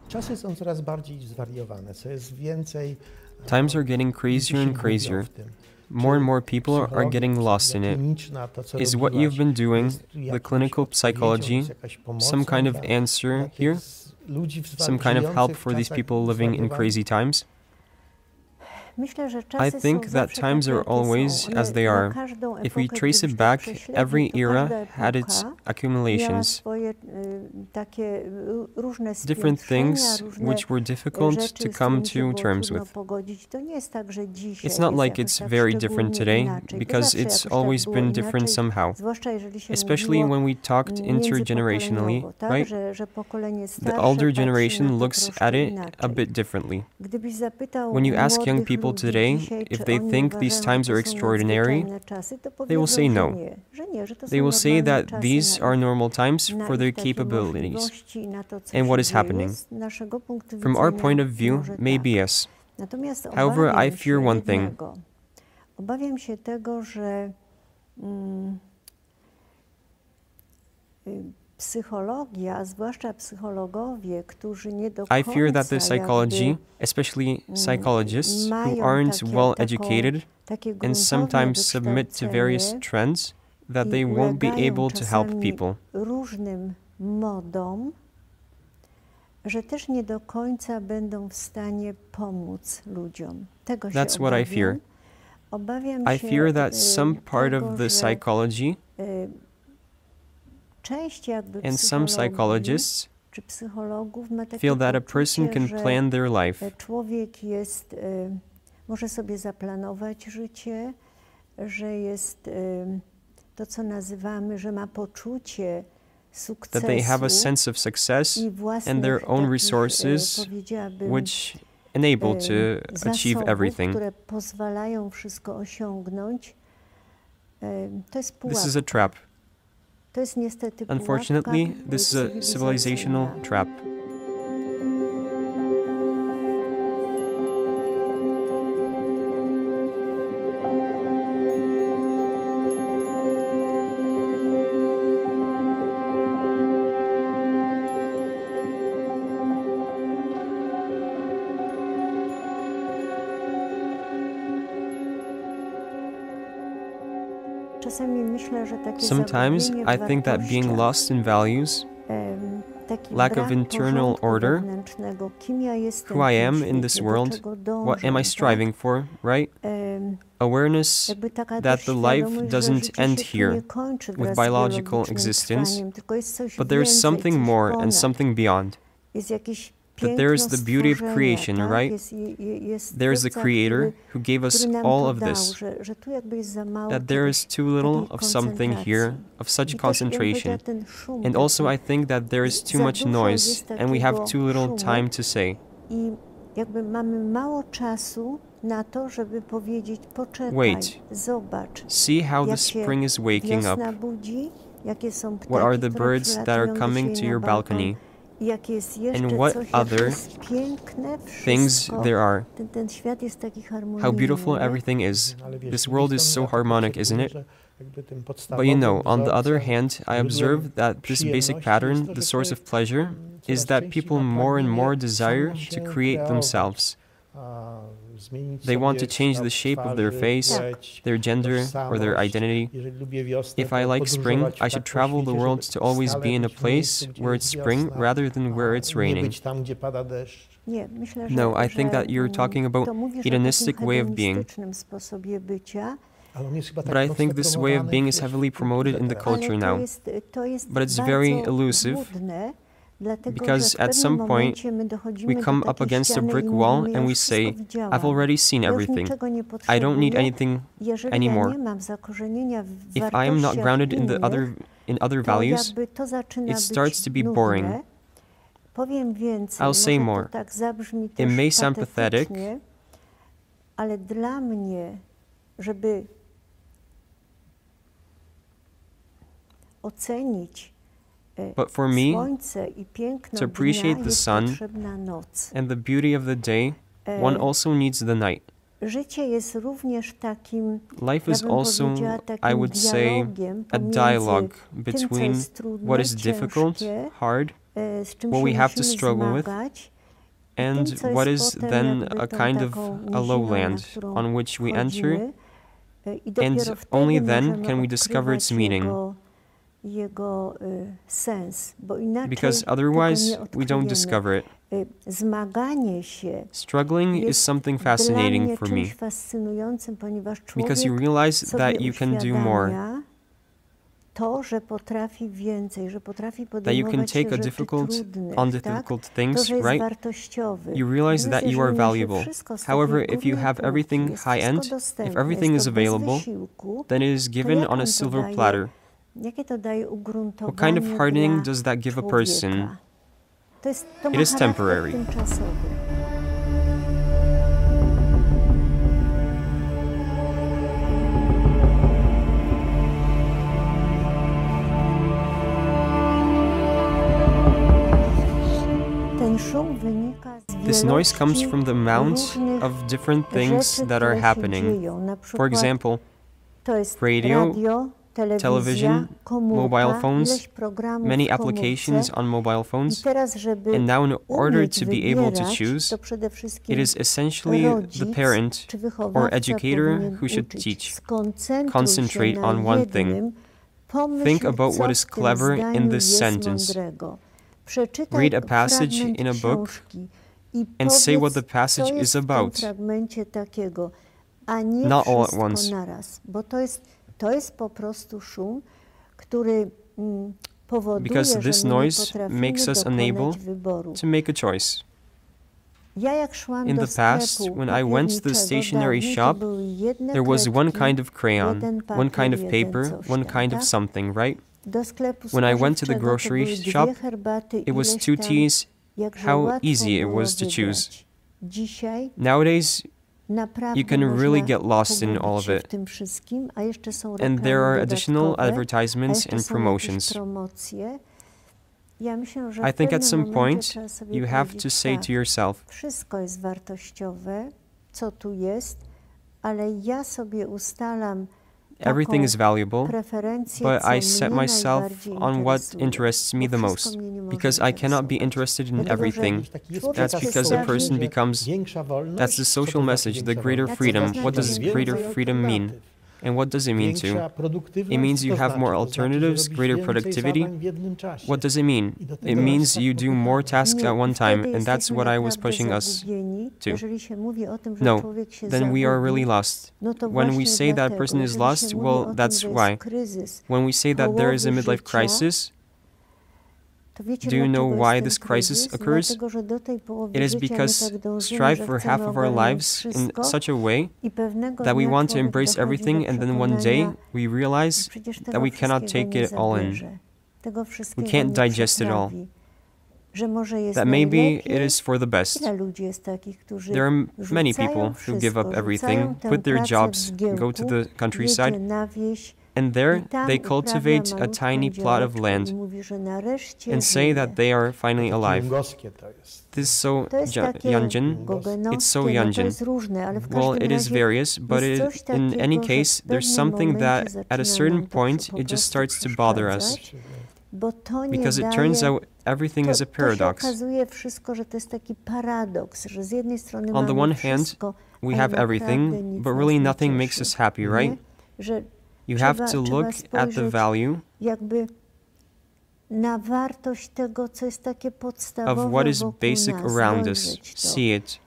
Czasy są coraz bardziej zwariowane, co jest więcej. Times are getting crazier and crazier. More and more people are getting lost in it. Is what you've been doing, the clinical psychology, some kind of answer here? Some kind of help for these people living in crazy times? I think that times are always as they are. If we trace it back, every era had its accumulations, different things which were difficult to come to terms with. It's not like it's very different today, because it's always been different somehow, especially when we talked intergenerationally, right? The older generation looks at it a bit differently. When you ask young people today if they think these times are extraordinary, they will say no. They will say that these are normal times for their capabilities and what is happening. From our point of view, maybe yes. However, I fear one thing. I fear that the psychology, especially psychologists who aren't well educated and sometimes submit to various trends, that they won't be able to help people. That's what I fear. I fear that some part of the psychology and some psychologists feel that a person can plan their life, that they have a sense of success and their own resources which enable to achieve everything. This is a trap. Unfortunately, this is a civilizational trap. Sometimes I think that being lost in values, lack of internal order, who I am in this world, what am I striving for, right? Awareness that the life doesn't end here with biological existence, but there is something more and something beyond. That there is the beauty of creation, right? There is the Creator who gave us all of this. That there is too little of something here, of such concentration. And also I think that there is too much noise, and we have too little time to say. Wait, see how the spring is waking up. What are the birds that are coming to your balcony? And what other things there are. How beautiful everything is. This world is so harmonic, isn't it? But you know, on the other hand, I observe that this basic pattern, the source of pleasure, is that people more and more desire to create themselves. They want to change the shape of their face, their gender, or their identity. If I like spring, I should travel the world to always be in a place where it's spring rather than where it's raining. No, I think that you're talking about hedonistic way of being. But I think this way of being is heavily promoted in the culture now. But it's very elusive, because at some point we come up against a brick wall and we say, I've already seen everything. I don't need anything anymore. If I am not grounded in other values, it starts to be boring. I'll say more. It may sound pathetic, but for me, to appreciate the sun and the beauty of the day, one also needs the night. Life is also, I would say, a dialogue between what is difficult, hard, what we have to struggle with, And what is then a kind of a lowland on which we enter, and only then can we discover its meaning, because otherwise we don't discover it. Struggling is something fascinating for me, because you realize that you can do more, that you can take on difficult things, right? You realize that you are valuable. However, if you have everything high-end, if everything is available, then it is given on a silver platter. What kind of hardening does that give a person? It is temporary. This noise comes from the amount of different things that are happening. For example, radio, television, mobile phones, many applications on mobile phones. And now in order to be able to choose, it is essentially the parent or educator who should teach. Concentrate on one thing. Think about what is clever in this sentence. Read a passage in a book and say what the passage is about. Not all at once. Because this noise makes us unable to make a choice. In the past, when I went to the stationery shop, there was one kind of crayon, one kind of paper, one kind of something, right? When I went to the grocery shop, it was 2 teas, how easy it was to choose. Nowadays, you can really get lost in all of it. And there are additional advertisements and promotions. I think at some point, you have to say to yourself, everything is valuable, but I set myself on what interests me the most, because I cannot be interested in everything. That's because a person becomes... That's the social message, the greater freedom. What does greater freedom mean? And what does it mean to? It means you have more alternatives, greater productivity. What does it mean? It means you do more tasks at one time, and that's what I was pushing us to. No, then we are really lost. When we say that a person is lost, well, that's why. When we say that there is a midlife crisis, do you know why this crisis occurs? It is because strive for half of our lives in such a way that we want to embrace everything, and then one day we realize that we cannot take it all in. We can't digest it all. That maybe it is for the best. There are many people who give up everything, quit their jobs, go to the countryside, and there they cultivate a tiny plot of land and say that they are finally alive. This is so Yunjin. It's so Yunjin. Well, it is various, but in any case, there's something that at a certain point it just starts to bother us. Because it turns out everything is a paradox. On the one hand, we have everything, but really nothing makes us happy, right? You have to look at the value of what is basic around us, see it.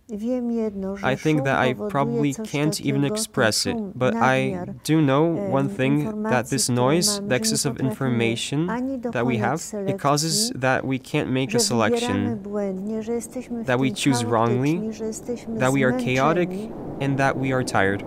I think that I probably can't even express it, but I do know one thing, that this noise, the excess of information that we have, it causes that we can't make a selection, that we choose wrongly, that we are chaotic, and that we are tired.